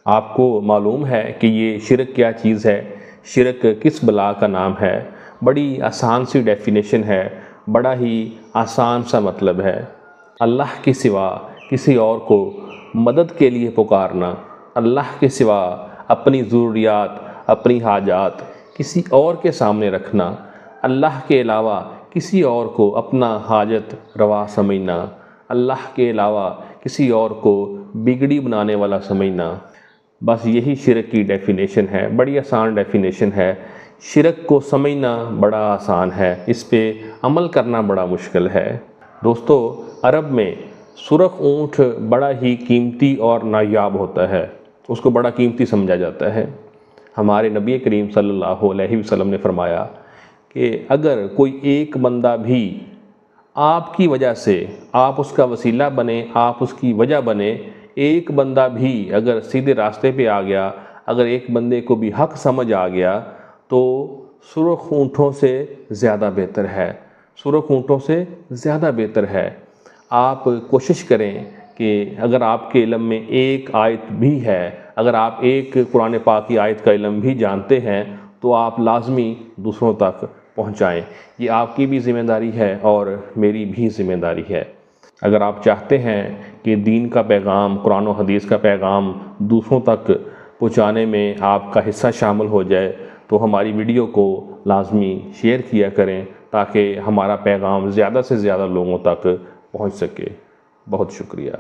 آپ کو معلوم ہے کہ یہ شرک کیا چیز ہے، شرک کس بلا کا نام ہے؟ بڑی آسان سی ڈیفینیشن ہے، بڑا ہی آسان سا مطلب ہے۔ اللہ کے سوا کسی اور کو مدد کے لیے پکارنا، اللہ کے سوا اپنی ضروریات، اپنی حاجات کسی اور کے سامنے رکھنا، اللہ کے علاوہ کسی اور کو اپنا حاجت روا سمجھنا، اللہ کے علاوہ کسی اور کو بگڑی بنانے والا سمجھنا، بس یہی شرک کی ڈیفینیشن ہے۔ بڑی آسان ڈیفینیشن ہے۔ شرک کو سمجھنا بڑا آسان ہے، اس پہ عمل کرنا بڑا مشکل ہے۔ دوستو، عرب میں سرخ اونٹ بڑا ہی قیمتی اور نایاب ہوتا ہے، اس کو بڑا قیمتی سمجھا جاتا ہے۔ ہمارے نبی کریم صلی اللہ علیہ وسلم نے فرمایا کہ اگر کوئی ایک بندہ بھی آپ کی وجہ سے، آپ اس کا وسیلہ بنے، آپ اس کی وجہ بنے، ایک بندہ بھی اگر سیدھے راستے پہ آ گیا، اگر ایک بندے کو بھی حق سمجھ آ گیا تو سرخ اونٹوں سے زیادہ بہتر ہے، سرخ اونٹوں سے زیادہ بہتر ہے۔ آپ کوشش کریں کہ اگر آپ کے علم میں ایک آیت بھی ہے، اگر آپ ایک قرآن پاک کی آیت کا علم بھی جانتے ہیں تو آپ لازمی دوسروں تک پہنچائیں۔ یہ آپ کی بھی ذمہ داری ہے اور میری بھی ذمہ داری ہے۔ اگر آپ چاہتے ہیں کہ دین کا پیغام، قرآن و حدیث کا پیغام دوسروں تک پہنچانے میں آپ کا حصہ شامل ہو جائے تو ہماری ویڈیو کو لازمی شیئر کیا کریں تاکہ ہمارا پیغام زیادہ سے زیادہ لوگوں تک پہنچ سکے۔ بہت شکریہ۔